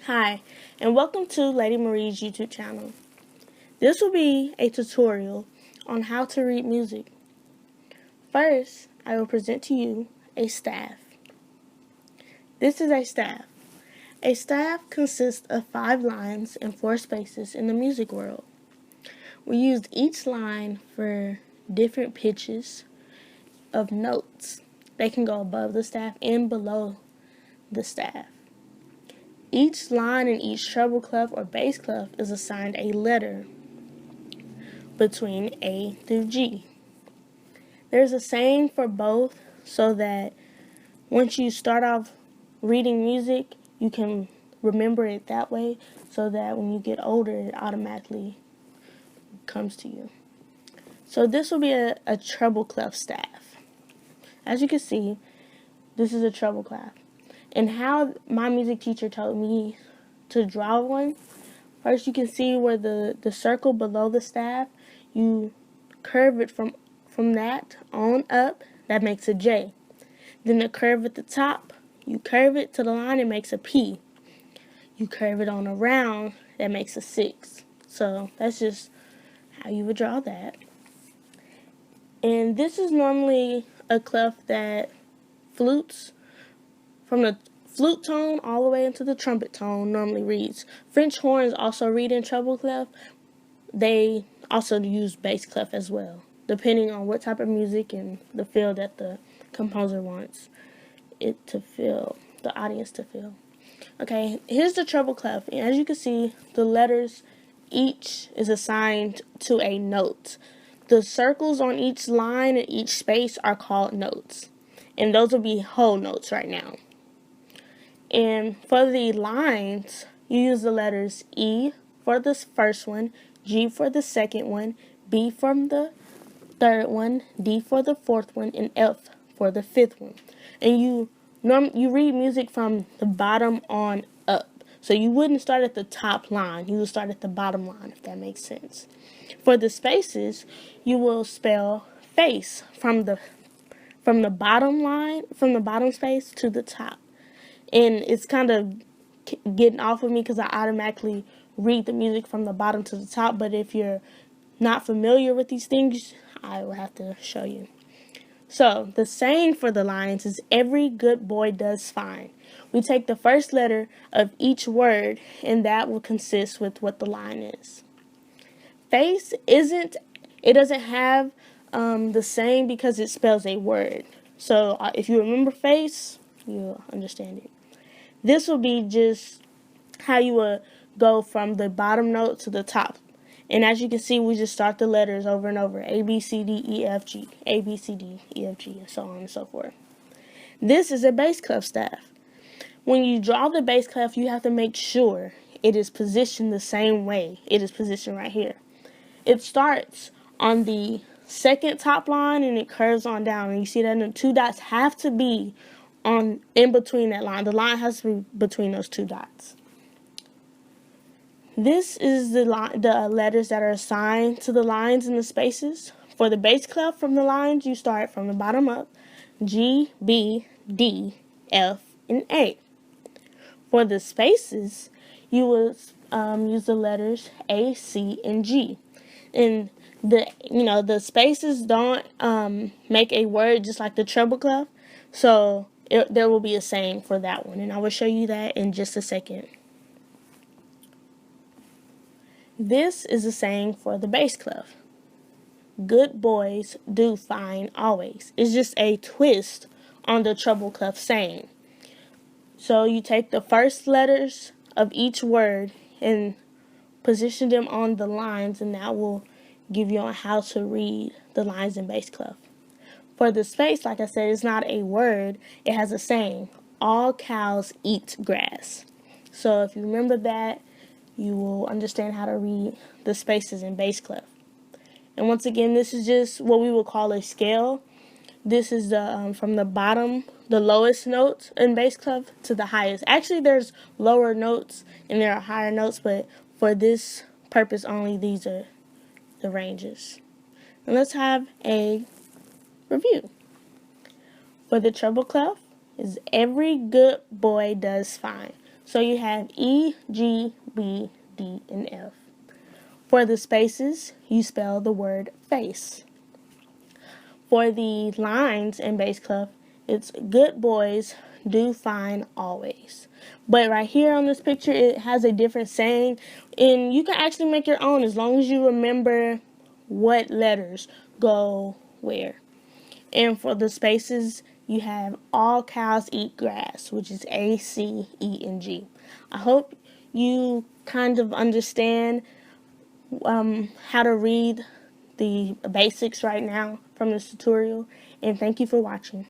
Hi, and welcome to Lady Marie's YouTube channel. This will be a tutorial on how to read music. First, I will present to you a staff. This is a staff. A staff consists of 5 lines and 4 spaces in the music world. We used each line for different pitches of notes. They can go above the staff and below the staff. Each line in each treble clef or bass clef is assigned a letter between A through G. There's a saying for both so that once you start off reading music, you can remember it that way so that when you get older, it automatically comes to you. So this will be a treble clef staff. As you can see, this is a treble clef. And how my music teacher told me to draw one, first you can see where the circle below the staff, you curve it from that on up, that makes a J. Then the curve at the top, you curve it to the line, it makes a P. You curve it on around, that makes a 6. So that's just how you would draw that. And this is normally a clef that flutes from the flute tone all the way into the trumpet tone normally reads. French horns also read in treble clef. They also use bass clef as well, depending on what type of music and the feel that the composer wants it to feel, the audience to feel. Okay, here's the treble clef. And as you can see, the letters each is assigned to a note. The circles on each line and each space are called notes. And those will be whole notes right now. And for the lines, you use the letters E for the first one, G for the second one, B for the third one, D for the fourth one, and F for the fifth one. And you read music from the bottom on up. So you wouldn't start at the top line. You would start at the bottom line, if that makes sense. For the spaces, you will spell face from the bottom line, from the bottom space to the top. And it's kind of getting off of me because I automatically read the music from the bottom to the top. But if you're not familiar with these things, I will have to show you. So the saying for the lines is every good boy does fine. We take the first letter of each word, and that will consist with what the line is. Face doesn't have the same because it spells a word. So if you remember face, you'll understand it. This will be just how you would go from the bottom note to the top. And as you can see, we just start the letters over and over. A, B, C, D, E, F, G. A, B, C, D, E, F, G, and so on and so forth. This is a bass clef staff. When you draw the bass clef, you have to make sure it is positioned the same way. It is positioned right here. It starts on the second top line and it curves on down. And you see that the 2 dots have to be in between that line. The line has to be between those 2 dots. This is the letters that are assigned to the lines and the spaces. For the bass clef from the lines, you start from the bottom up. G, B, D, F, and A. For the spaces, you will use the letters A, C, and G. And the spaces don't make a word just like the treble clef. So there will be a saying for that one, and I will show you that in just a second. This is a saying for the bass clef. Good boys do fine always. It's just a twist on the treble clef saying. So you take the first letters of each word and position them on the lines, and that will give you on how to read the lines in bass clef. For the space, like I said, it's not a word. It has a saying. All cows eat grass. So if you remember that, you will understand how to read the spaces in bass clef. And once again, this is just what we will call a scale. This is the from the bottom, the lowest notes in bass clef to the highest. Actually, there's lower notes and there are higher notes, but for this purpose only, these are the ranges. And let's have a review. For the treble clef is every good boy does fine. So you have E, G, B, D, and F. For the spaces, you spell the word face. For the lines in bass clef, it's good boys do fine always. But right here on this picture, it has a different saying, and you can actually make your own as long as you remember what letters go where. And for the spaces, you have all cows eat grass, which is A, C, E, and G. I hope you kind of understand how to read the basics right now from this tutorial, and thank you for watching.